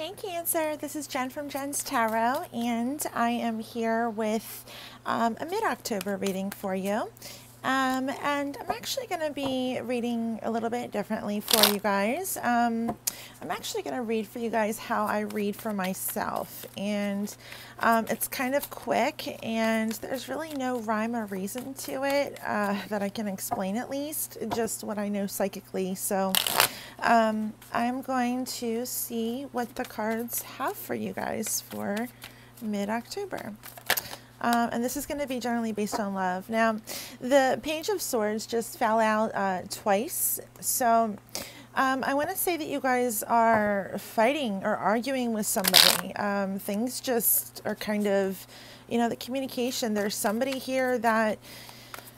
Hey Cancer, this is Jen from Jen's Tarot, and I am here with a mid-October reading for you. And I'm actually going to be reading a little bit differently for you guys. I'm actually going to read for you guys how I read for myself, and it's kind of quick, and there's really no rhyme or reason to it that I can explain, at least just what I know psychically. So I'm going to see what the cards have for you guys for mid-October. And this is going to be generally based on love. Now, the Page of Swords just fell out twice. So I want to say that you guys are fighting or arguing with somebody. Things just are kind of, the communication. There's somebody here that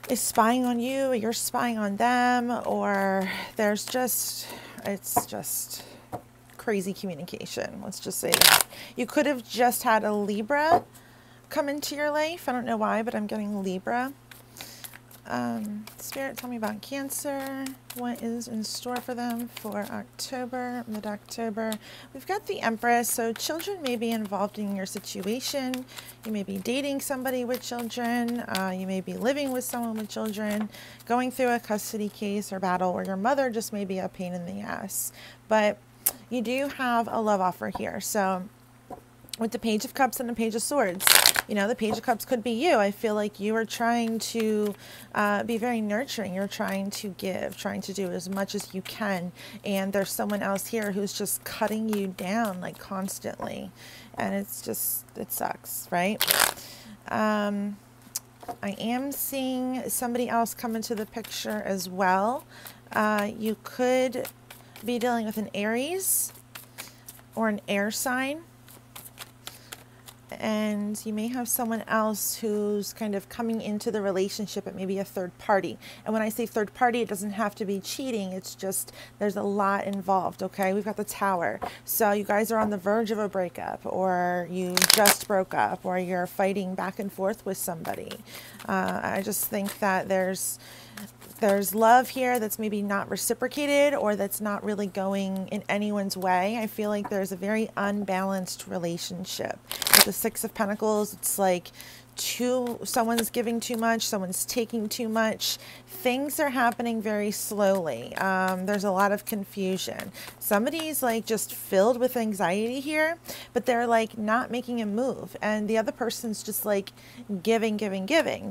is spying on you, or you're spying on them, or there's just, it's just crazy communication. Let's just say that. You could have just had a Libra come into your life. I don't know why, but I'm getting Libra. Spirit, tell me about Cancer. What is in store for them for October, mid-October? We've got the Empress, so children may be involved in your situation. You may be dating somebody with children. You may be living with someone with children, going through a custody case or battle, or your mother just may be a pain in the ass. But you do have a love offer here. So with the Page of Cups and the Page of Swords, the Page of Cups could be you. I feel like you are trying to be very nurturing. You're trying to give, trying to do as much as you can. And there's someone else here who's just cutting you down like constantly. And it's just, it sucks, right? I am seeing somebody else come into the picture as well. You could be dealing with an Aries or an air sign. And you may have someone else who's kind of coming into the relationship. It may be a third party. And when I say third party, it doesn't have to be cheating. It's just there's a lot involved, okay? We've got the Tower. So you guys are on the verge of a breakup, or you just broke up, or you're fighting back and forth with somebody. I just think that there's love here that's maybe not reciprocated, or that's not really going in anyone's way. I feel like there's a very unbalanced relationship. With the Six of Pentacles, it's like someone's giving too much, someone's taking too much. Things are happening very slowly. There's a lot of confusion. Somebody's like just filled with anxiety here, but they're like not making a move. And the other person's just like giving,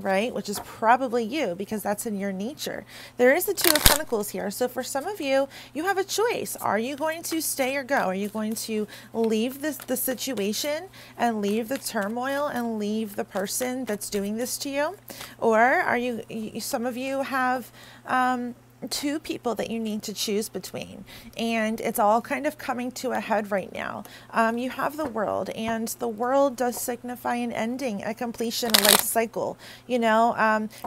right? Which is probably you, because that's in your nature. There is the Two of Pentacles here. So for some of you, you have a choice. Are you going to stay or go? Are you going to leave the situation and leave the turmoil and leave the person that's doing this to you? Or are some of you have two people that you need to choose between, and it's all kind of coming to a head right now. You have the World, and the World does signify an ending, a completion, a life cycle.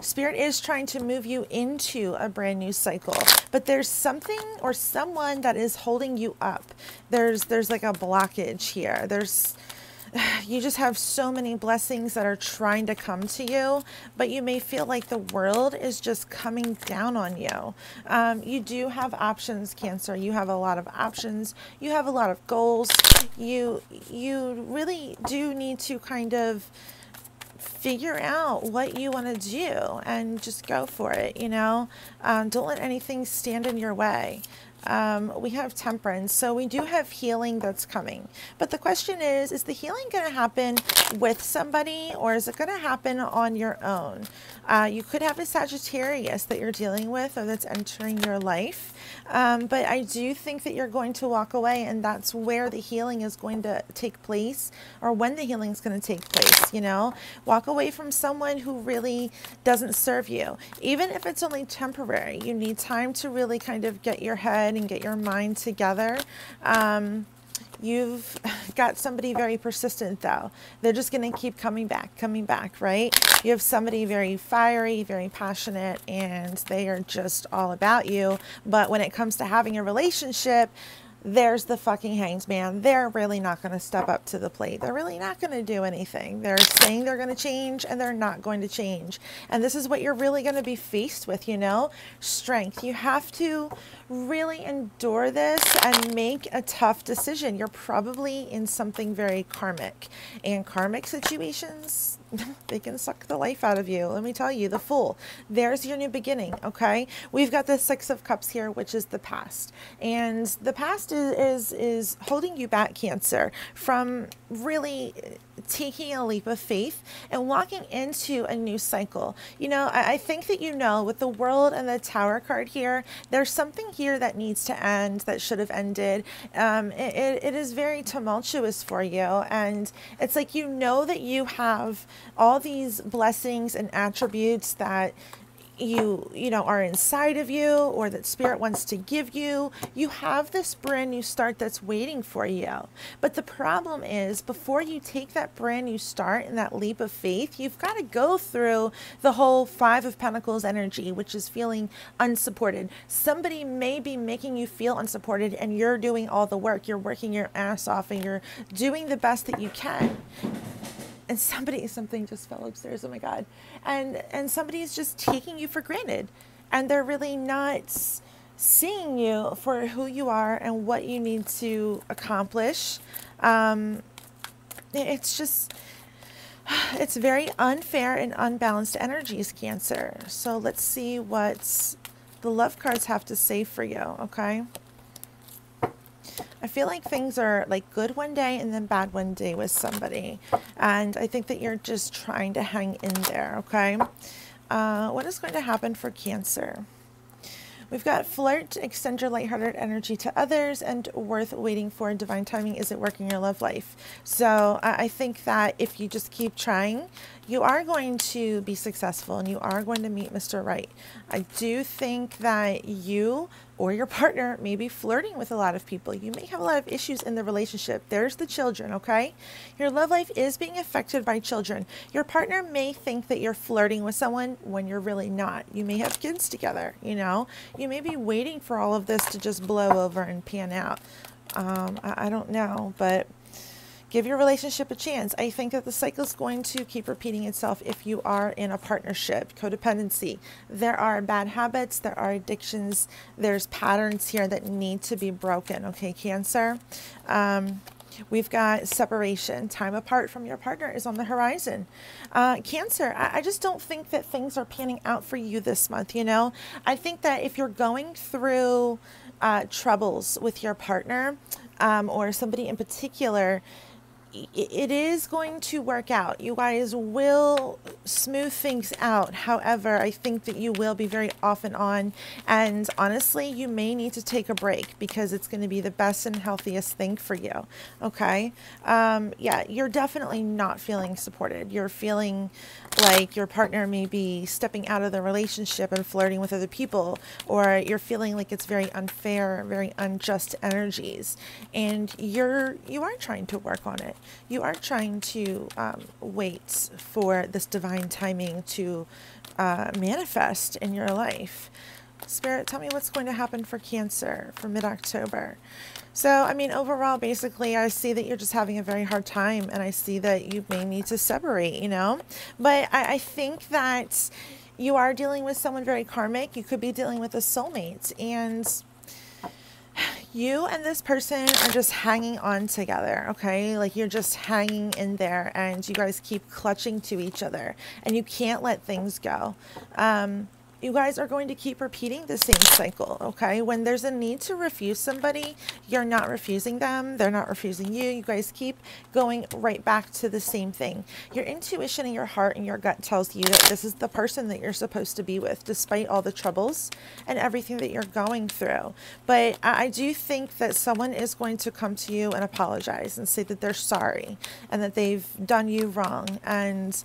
Spirit is trying to move you into a brand new cycle, but there's something or someone that is holding you up. There's like a blockage here. You just have so many blessings that are trying to come to you, but you may feel like the world is just coming down on you. You do have options, Cancer. You have a lot of options. You have a lot of goals. You really do need to kind of figure out what you want to do and just go for it. Don't let anything stand in your way. We have Temperance, so we do have healing that's coming. But the question is the healing going to happen with somebody, or is it going to happen on your own? You could have a Sagittarius that you're dealing with, or that's entering your life. But I do think that you're going to walk away, and that's where the healing is going to take place, or when the healing is going to take place. Walk away from someone who really doesn't serve you. Even if it's only temporary, you need time to really kind of get your head and get your mind together. You've got somebody very persistent, though. They're just going to keep coming back, right? You have somebody very fiery, very passionate, and they are just all about you. But when it comes to having a relationship, there's the fucking Hanged Man. They're really not going to step up to the plate. They're really not going to do anything. They're saying they're going to change and they're not going to change. And this is what you're really going to be faced with, you know, strength. You have to really endure this and make a tough decision. You're probably in something very karmic, and karmic situations, they can suck the life out of you. Let me tell you, the Fool, there's your new beginning. Okay, we've got the Six of Cups here, which is the past, and the past is holding you back, Cancer, from really taking a leap of faith and walking into a new cycle. You know, I think that, you know, with the World and the Tower card here, there's something here that needs to end, that should have ended. It is very tumultuous for you, and it's like, you know, that you have all these blessings and attributes that you know are inside of you, or that spirit wants to give you. You have this brand new start that's waiting for you. But the problem is, before you take that brand new start and that leap of faith, you've got to go through the whole Five of Pentacles energy, which is feeling unsupported. Somebody may be making you feel unsupported, and you're doing all the work. You're working your ass off and you're doing the best that you can. And something just fell upstairs. Oh my God. And somebody's just taking you for granted, and they're really not seeing you for who you are and what you need to accomplish. It's just, it's very unfair and unbalanced energies, Cancer. So let's see what the love cards have to say for you. Okay. I feel like things are like good one day and then bad one day with somebody. And I think that you're just trying to hang in there, okay? What is going to happen for Cancer? We've got flirt, extend your lighthearted energy to others, and worth waiting for. Divine timing isn't working your love life. So I think that if you just keep trying, you are going to be successful and you are going to meet Mr. Right. I do think that you or your partner may be flirting with a lot of people. You may have a lot of issues in the relationship. There's the children, okay? Your love life is being affected by children. Your partner may think that you're flirting with someone when you're really not. You may have kids together, you know? You may be waiting for all of this to just blow over and pan out. I don't know, but give your relationship a chance. I think that the cycle is going to keep repeating itself if you are in a partnership. Codependency. There are bad habits. There are addictions. There's patterns here that need to be broken. Okay, Cancer. We've got separation. Time apart from your partner is on the horizon. Cancer, I just don't think that things are panning out for you this month, you know? I think that if you're going through troubles with your partner, or somebody in particular, it is going to work out. You guys will smooth things out. However, I think that you will be very off and on. And honestly, you may need to take a break because it's going to be the best and healthiest thing for you. Okay. Yeah, you're definitely not feeling supported. You're feeling like your partner may be stepping out of the relationship and flirting with other people, or you're feeling like it's very unfair, very unjust energies. And you are trying to work on it. You are trying to wait for this divine timing to manifest in your life. Spirit, tell me what's going to happen for Cancer for mid-October. So, I mean, overall, basically, I see that you're just having a very hard time, and I see that you may need to separate, you know? But I think that you are dealing with someone very karmic. You could be dealing with a soulmate, and you and this person are just hanging on together, okay? Like, you're just hanging in there, and you guys keep clutching to each other, and you can't let things go. You guys are going to keep repeating the same cycle, okay? When there's a need to refuse somebody, you're not refusing them. They're not refusing you. You guys keep going right back to the same thing. Your intuition and your heart and your gut tells you that this is the person that you're supposed to be with, despite all the troubles and everything that you're going through. But I do think that someone is going to come to you and apologize and say that they're sorry and that they've done you wrong. And,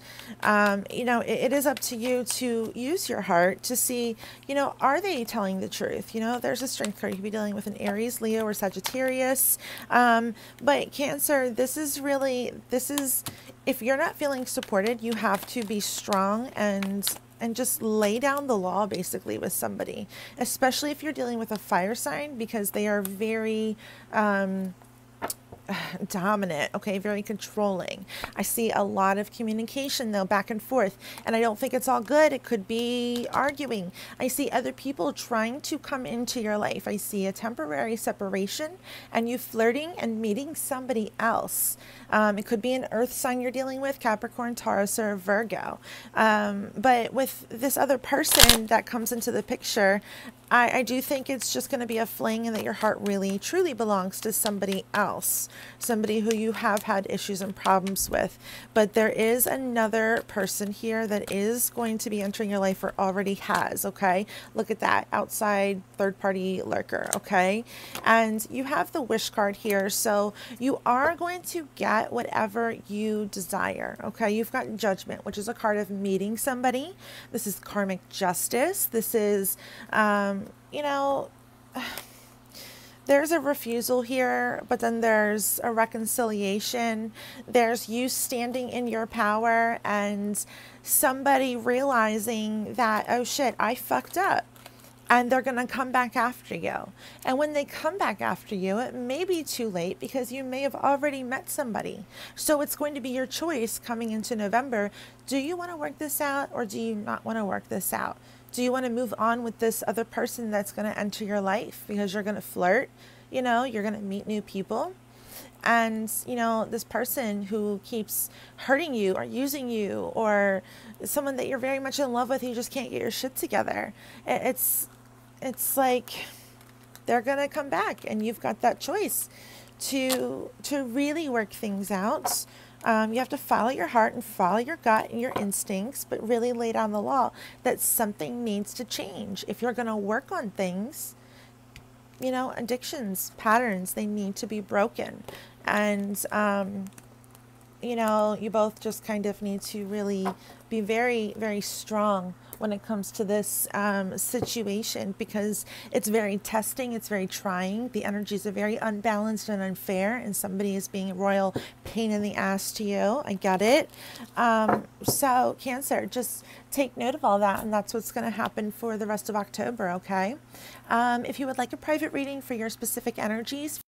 you know, it is up to you to use your heart to see, you know, are they telling the truth? You know, there's a strength card. You could be dealing with an Aries, Leo, or Sagittarius. But Cancer, this is, if you're not feeling supported, you have to be strong and and just lay down the law basically with somebody, especially if you're dealing with a fire sign, because they are very dominant, okay, very controlling. I see a lot of communication though, back and forth, and I don't think it's all good. It could be arguing. I see other people trying to come into your life. I see a temporary separation and you flirting and meeting somebody else. It could be an earth sign you're dealing with, Capricorn, Taurus, or Virgo. But with this other person that comes into the picture, I do think it's just going to be a fling, and that your heart really truly belongs to somebody else, somebody who you have had issues and problems with. But there is another person here that is going to be entering your life, or already has, okay? Look at that, outside third party lurker, okay? And you have the wish card here, so you are going to get whatever you desire, okay? You've got Judgment, which is a card of meeting somebody. This is karmic justice. This is you know, there's a refusal here, but then there's a reconciliation. There's you standing in your power and somebody realizing that, oh shit, I fucked up. And they're going to come back after you. And when they come back after you, it may be too late, because you may have already met somebody. So it's going to be your choice coming into November. Do you want to work this out, or do you not want to work this out? Do you want to move on with this other person that's going to enter your life, because you're going to flirt, you know, you're going to meet new people. And, you know, this person who keeps hurting you or using you, or someone that you're very much in love with, you just can't get your shit together. It's like they're going to come back, and you've got that choice to really work things out. You have to follow your heart and follow your gut and your instincts, but really lay down the law that something needs to change. If you're going to work on things, you know, addictions, patterns, they need to be broken. And, you know, you both just kind of need to really be very, very strong when it comes to this situation, because it's very testing, it's very trying. The energies are very unbalanced and unfair, and somebody is being a royal pain in the ass to you. I get it. So Cancer, just take note of all that, and that's what's going to happen for the rest of October, okay? If you would like a private reading for your specific energies,